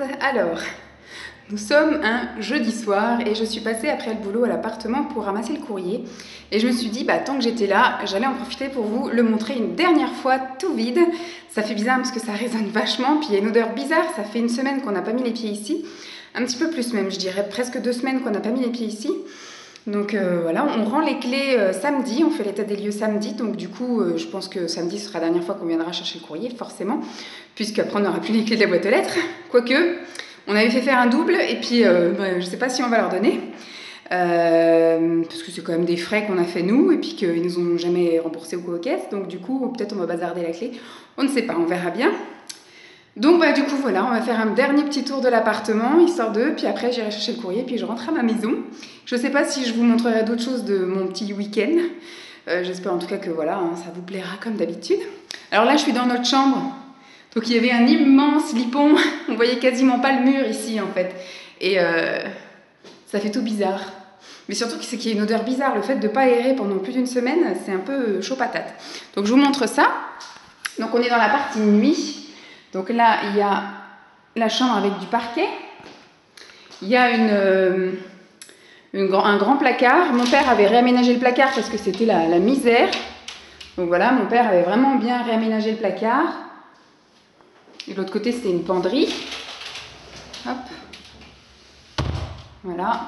monde. Alors, nous sommes un jeudi soir et je suis passée après le boulot à l'appartement pour ramasser le courrier. Et je me suis dit, tant que j'étais là, j'allais en profiter pour vous le montrer une dernière fois tout vide. Ça fait bizarre parce que ça résonne vachement, puis il y a une odeur bizarre. Ça fait une semaine qu'on n'a pas mis les pieds ici. Un petit peu plus même, je dirais presque 2 semaines qu'on n'a pas mis les pieds ici. Donc voilà, on rend les clés samedi, on fait l'état des lieux samedi, donc du coup je pense que samedi ce sera la dernière fois qu'on viendra chercher le courrier, forcément, puisqu'après on n'aura plus les clés de la boîte aux lettres, quoique on avait fait faire un double, et puis je ne sais pas si on va leur donner, parce que c'est quand même des frais qu'on a fait nous, et puis qu'ils nous ont jamais remboursé au caisse, donc du coup peut-être on va bazarder la clé, on ne sait pas, on verra bien. Donc du coup voilà, on va faire un dernier petit tour de l'appartement, histoire de, puis après j'irai chercher le courrier, puis je rentre à ma maison. Je sais pas si je vous montrerai d'autres choses de mon petit week-end. J'espère en tout cas que voilà, ça vous plaira comme d'habitude. Alors là je suis dans notre chambre, donc il y avait un immense lipon, on voyait quasiment pas le mur ici en fait. Et ça fait tout bizarre. Mais surtout c'est qu'il y a une odeur bizarre, le fait de ne pas aérer pendant plus d'une semaine, c'est un peu chaud patate. Donc je vous montre ça. Donc on est dans la partie nuit. Donc là, il y a la chambre avec du parquet. Il y a un grand placard. Mon père avait réaménagé le placard parce que c'était la misère. Donc voilà, mon père avait vraiment bien réaménagé le placard. Et de l'autre côté, c'était une penderie. Hop. Voilà.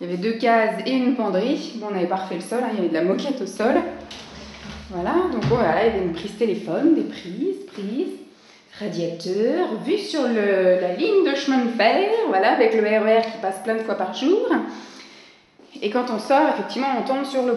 Il y avait 2 cases et une penderie. Bon, on n'avait pas refait le sol, il y avait de la moquette au sol. Voilà, donc voilà, il y avait une prise téléphone, des prises. Radiateur, vue sur la ligne de chemin de fer, voilà, avec le RER qui passe plein de fois par jour. Et quand on sort, effectivement, on tombe sur le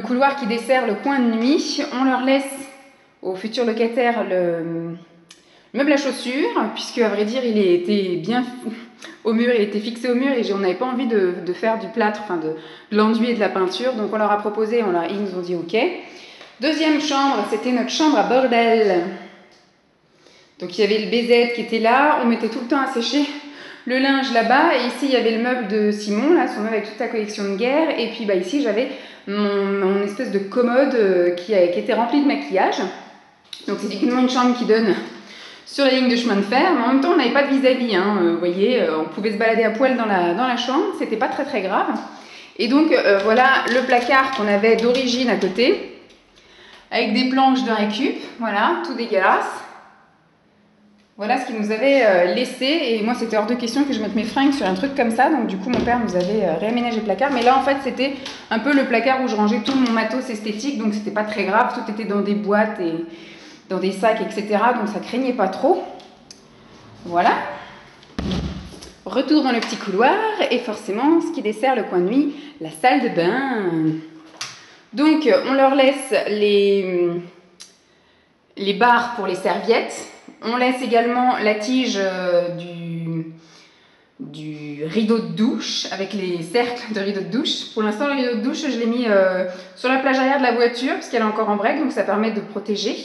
couloir qui dessert le coin de nuit. On leur laisse aux futurs locataires le meuble à chaussures, puisque à vrai dire, il était bien au mur, il était fixé au mur et on n'avait pas envie de faire du plâtre, enfin de l'enduit et de la peinture. Donc on leur a proposé, ils nous ont dit OK. Deuxième chambre, c'était notre chambre à bordel. Donc il y avait le BZ qui était là, on mettait tout le temps à sécher le linge là-bas. Et ici il y avait le meuble de Simon, là, son meuble avec toute sa collection de guerre. Et puis ici j'avais mon espèce de commode qui était remplie de maquillage. Donc c'est uniquement une chambre qui donne sur la ligne de chemin de fer. Mais en même temps on n'avait pas de vis-à-vis, vous voyez, on pouvait se balader à poil dans la chambre, c'était pas très grave. Et donc voilà le placard qu'on avait d'origine à côté. Avec des planches de récup, voilà, tout dégueulasse. Voilà ce qu'ils nous avait laissé. Et moi, c'était hors de question que je mette mes fringues sur un truc comme ça. Donc, du coup, mon père nous avait réaménagé le placard. Mais là, en fait, c'était un peu le placard où je rangeais tout mon matos esthétique. Donc, c'était pas très grave. Tout était dans des boîtes et dans des sacs, etc. Donc, ça craignait pas trop. Voilà. Retour dans le petit couloir. Et forcément, ce qui dessert le coin de nuit, la salle de bain. Donc, on leur laisse les barres pour les serviettes. On laisse également la tige du rideau de douche avec les cercles de rideau de douche. Pour l'instant, le rideau de douche, je l'ai mis sur la plage arrière de la voiture parce qu'elle est encore en break, donc ça permet de protéger.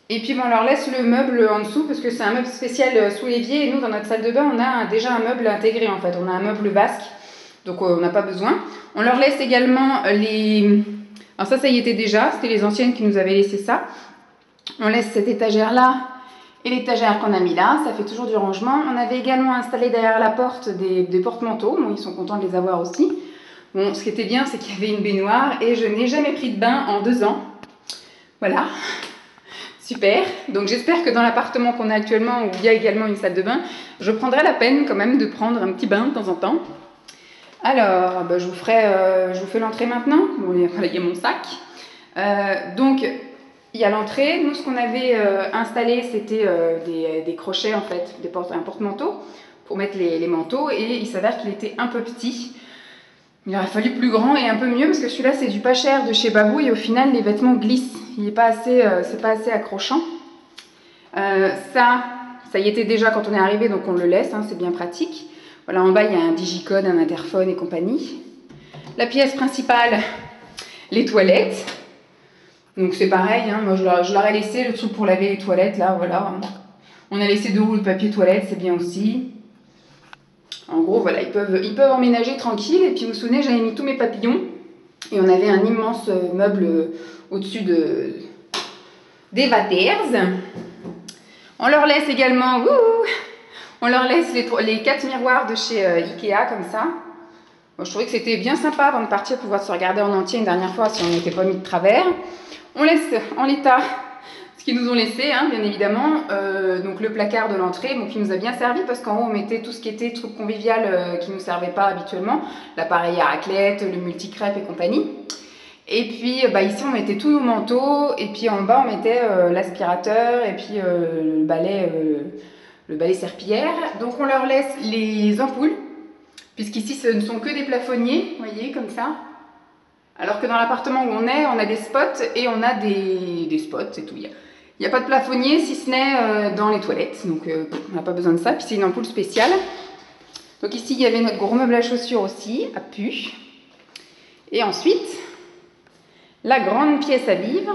Et puis, on leur laisse le meuble en dessous parce que c'est un meuble spécial sous l'évier. Et nous, dans notre salle de bain, on a déjà un meuble intégré en fait. On a un meuble vasque. Donc on n'a pas besoin. On leur laisse également les... Alors ça y était déjà, c'était les anciennes qui nous avaient laissé ça. On laisse cette étagère-là et l'étagère qu'on a mis là, ça fait toujours du rangement. On avait également installé derrière la porte des porte-manteaux, bon, ils sont contents de les avoir aussi. Bon, ce qui était bien, c'est qu'il y avait une baignoire et je n'ai jamais pris de bain en 2 ans. Voilà, super. Donc j'espère que dans l'appartement qu'on a actuellement, où il y a également une salle de bain, je prendrai la peine quand même de prendre un petit bain de temps en temps. Alors, je vous fais l'entrée maintenant. Bon, il y a mon sac. Donc, il y a l'entrée. Nous, ce qu'on avait installé, c'était des crochets, en fait, un porte-manteau pour mettre les manteaux. Et il s'avère qu'il était un peu petit. Il aurait fallu plus grand et un peu mieux, parce que celui-là, c'est du pas cher de chez Babou. Et au final, les vêtements glissent. Il n'est pas assez, c'est pas assez accrochant. Ça y était déjà quand on est arrivé, donc on le laisse, c'est bien pratique. Voilà, en bas, il y a un digicode, un interphone et compagnie. La pièce principale, les toilettes. Donc c'est pareil, moi je leur ai laissé le truc pour laver les toilettes, là, voilà. On a laissé 2 rouleaux de papier toilette, c'est bien aussi. En gros, voilà, ils peuvent emménager tranquille. Et puis vous vous souvenez, j'avais mis tous mes papillons. Et on avait un immense meuble au-dessus des vatères. On leur laisse également, on leur laisse les 4 miroirs de chez Ikea comme ça. Bon, je trouvais que c'était bien sympa avant de partir de pouvoir se regarder en entier une dernière fois si on n'était pas mis de travers. On laisse en l'état ce qu'ils nous ont laissé, hein, bien évidemment. Donc le placard de l'entrée, bon, qui nous a bien servi parce qu'en haut on mettait tout ce qui était truc convivial qui ne nous servait pas habituellement. L'appareil à raclette, le multicrêpe et compagnie. Et puis ici on mettait tous nos manteaux et puis en bas on mettait l'aspirateur et puis le balai serpillière. Donc on leur laisse les ampoules, puisqu'ici ce ne sont que des plafonniers, vous voyez, comme ça. Alors que dans l'appartement où on a des spots et on a des spots, c'est tout. Il n'y a pas de plafonnier si ce n'est dans les toilettes, donc on n'a pas besoin de ça. Puis c'est une ampoule spéciale. Donc ici il y avait notre gros meuble à chaussures aussi, à pu. Et ensuite, la grande pièce à vivre.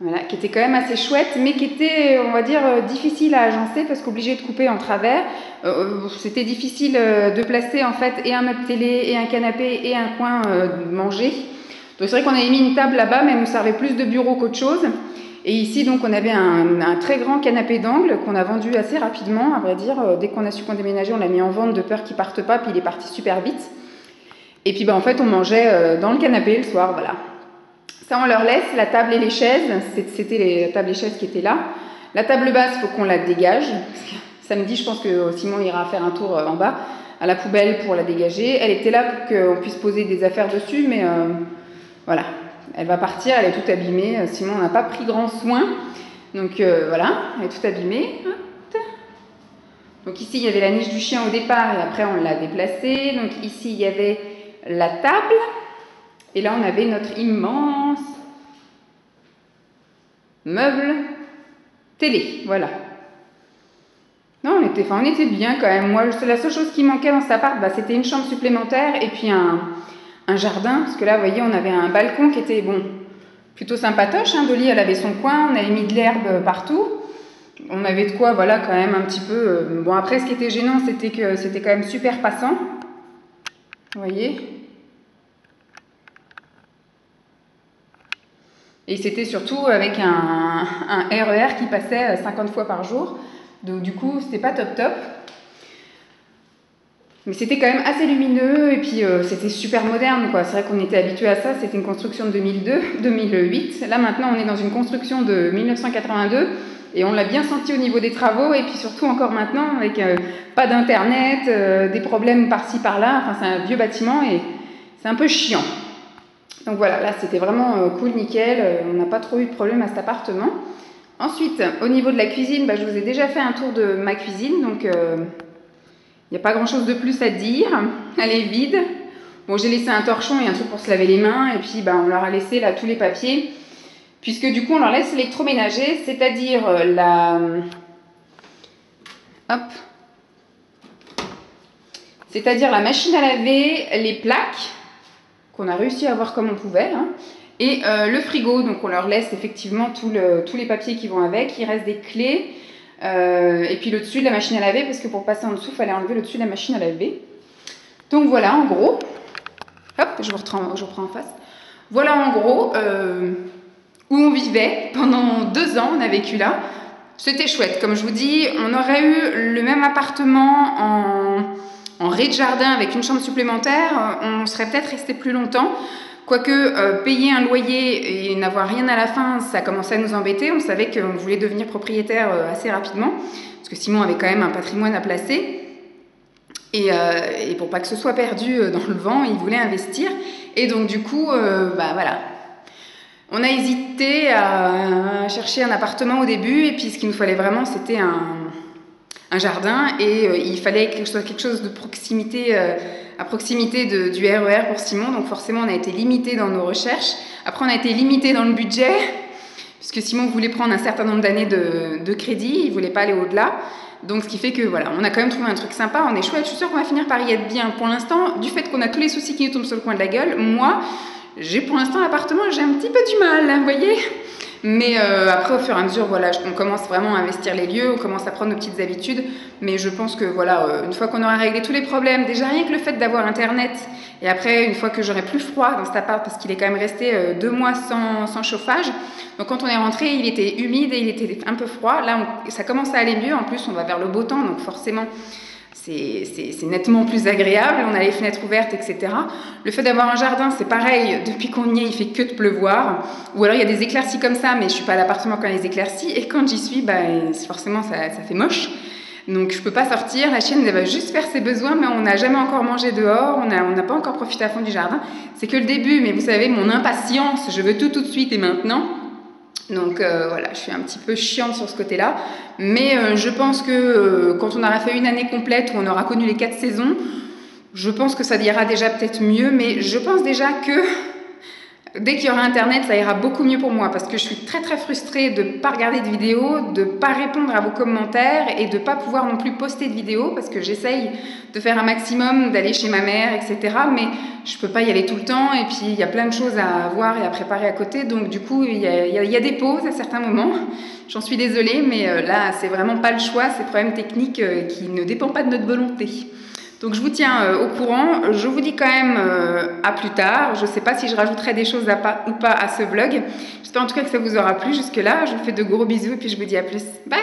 Voilà, qui était quand même assez chouette, mais qui était, on va dire, difficile à agencer parce qu'obligé de couper en travers. C'était difficile de placer en fait et un meuble télé, et un canapé, et un coin manger. Donc c'est vrai qu'on avait mis une table là-bas, mais elle nous servait plus de bureau qu'autre chose. Et ici, donc, on avait un très grand canapé d'angle qu'on a vendu assez rapidement, à vrai dire. Dès qu'on a su qu'on déménageait, on l'a mis en vente de peur qu'il parte pas, puis il est parti super vite. Et puis en fait, on mangeait dans le canapé le soir, voilà. Ça, on leur laisse, la table et les chaises, c'était la table et les chaises qui étaient là. La table basse, il faut qu'on la dégage. Samedi, je pense que Simon ira faire un tour en bas, à la poubelle pour la dégager. Elle était là pour qu'on puisse poser des affaires dessus, mais voilà. Elle va partir, elle est toute abîmée. Simon n'a pas pris grand soin. Donc voilà, elle est toute abîmée. Donc ici, il y avait la niche du chien au départ et après, on l'a déplacée. Donc ici, il y avait la table. Et là, on avait notre immense meuble télé, voilà. Non, on était bien quand même. Moi, la seule chose qui manquait dans cet appart, c'était une chambre supplémentaire et puis un jardin. Parce que là, vous voyez, on avait un balcon qui était, bon, plutôt sympatoche. Hein. Dolly, elle avait son coin, on avait mis de l'herbe partout. On avait de quoi, voilà, quand même un petit peu... Bon, après, ce qui était gênant, c'était que c'était quand même super passant. Vous voyez ? Et c'était surtout avec un RER qui passait 50 fois par jour. Donc du coup, c'était pas top top. Mais c'était quand même assez lumineux et puis c'était super moderne, quoi. C'est vrai qu'on était habitué à ça, c'était une construction de 2008. Là maintenant, on est dans une construction de 1982 et on l'a bien senti au niveau des travaux et puis surtout encore maintenant avec pas d'internet, des problèmes par-ci par-là. Enfin, c'est un vieux bâtiment et c'est un peu chiant. Donc voilà, là c'était vraiment cool, nickel, on n'a pas trop eu de problème à cet appartement. Ensuite, au niveau de la cuisine, je vous ai déjà fait un tour de ma cuisine, donc il n'y a pas grand chose de plus à dire, elle est vide. Bon, j'ai laissé un torchon et un truc pour se laver les mains, et puis on leur a laissé là tous les papiers, puisque du coup on leur laisse l'électroménager, c'est-à-dire c'est-à-dire la machine à laver, les plaques, qu'on a réussi à avoir comme on pouvait, hein, et le frigo. Donc on leur laisse effectivement tous les papiers qui vont avec. Il reste des clés et puis le dessus de la machine à laver, parce que pour passer en dessous, il fallait enlever le dessus de la machine à laver. Donc voilà, en gros. Hop, je reprends en face. Voilà en gros où on vivait pendant 2 ans. On a vécu là. C'était chouette. Comme je vous dis, on aurait eu le même appartement en rez-de-jardin avec une chambre supplémentaire, on serait peut-être resté plus longtemps. Quoique payer un loyer et n'avoir rien à la fin, ça commençait à nous embêter. On savait qu'on voulait devenir propriétaire assez rapidement, parce que Simon avait quand même un patrimoine à placer. Et pour pas que ce soit perdu dans le vent, il voulait investir. Et donc du coup, voilà. On a hésité à chercher un appartement au début, et puis ce qu'il nous fallait vraiment, c'était un jardin, et il fallait quelque chose de proximité, à proximité du RER pour Simon. Donc forcément, on a été limité dans nos recherches. Après, on a été limité dans le budget, puisque Simon voulait prendre un certain nombre d'années de crédit, il voulait pas aller au-delà. Donc ce qui fait que voilà, on a quand même trouvé un truc sympa, on est chouette. Je suis sûre qu'on va finir par y être bien. Pour l'instant, du fait qu'on a tous les soucis qui nous tombent sur le coin de la gueule, moi, pour l'instant l'appartement, j'ai un petit peu du mal, hein, vous voyez. Mais après, au fur et à mesure, voilà, on commence vraiment à investir les lieux, on commence à prendre nos petites habitudes. Mais je pense que voilà, une fois qu'on aura réglé tous les problèmes, déjà rien que le fait d'avoir Internet, et après, une fois que j'aurai plus froid dans cet appart, parce qu'il est quand même resté 2 mois sans chauffage. Donc quand on est rentré, il était humide et il était un peu froid. Là, ça commence à aller mieux. En plus, on va vers le beau temps, donc forcément, c'est nettement plus agréable. On a les fenêtres ouvertes, etc. Le fait d'avoir un jardin, c'est pareil. Depuis qu'on y est, il fait que de pleuvoir. Ou alors, il y a des éclaircies comme ça, mais je ne suis pas à l'appartement quand il y a les éclaircies. Et quand j'y suis, forcément, ça fait moche. Donc je peux pas sortir, la chienne elle va juste faire ses besoins, mais on n'a jamais encore mangé dehors, on n'a pas encore profité à fond du jardin. C'est que le début, mais vous savez, mon impatience, je veux tout de suite et maintenant. Donc voilà, je suis un petit peu chiante sur ce côté-là. Mais je pense que quand on aura fait une année complète où on aura connu les 4 saisons, je pense que ça ira déjà peut-être mieux. Mais je pense déjà que dès qu'il y aura Internet, ça ira beaucoup mieux pour moi parce que je suis très très frustrée de ne pas regarder de vidéos, de ne pas répondre à vos commentaires et de ne pas pouvoir non plus poster de vidéos parce que j'essaye de faire un maximum, d'aller chez ma mère, etc. Mais je ne peux pas y aller tout le temps et puis il y a plein de choses à voir et à préparer à côté. Donc du coup, il y a des pauses à certains moments. J'en suis désolée, mais là, c'est vraiment pas le choix. C'est un problème technique qui ne dépend pas de notre volonté. Donc je vous tiens au courant, je vous dis quand même à plus tard, je ne sais pas si je rajouterai des choses ou pas à ce vlog, j'espère en tout cas que ça vous aura plu jusque là, je vous fais de gros bisous et puis je vous dis à plus, bye.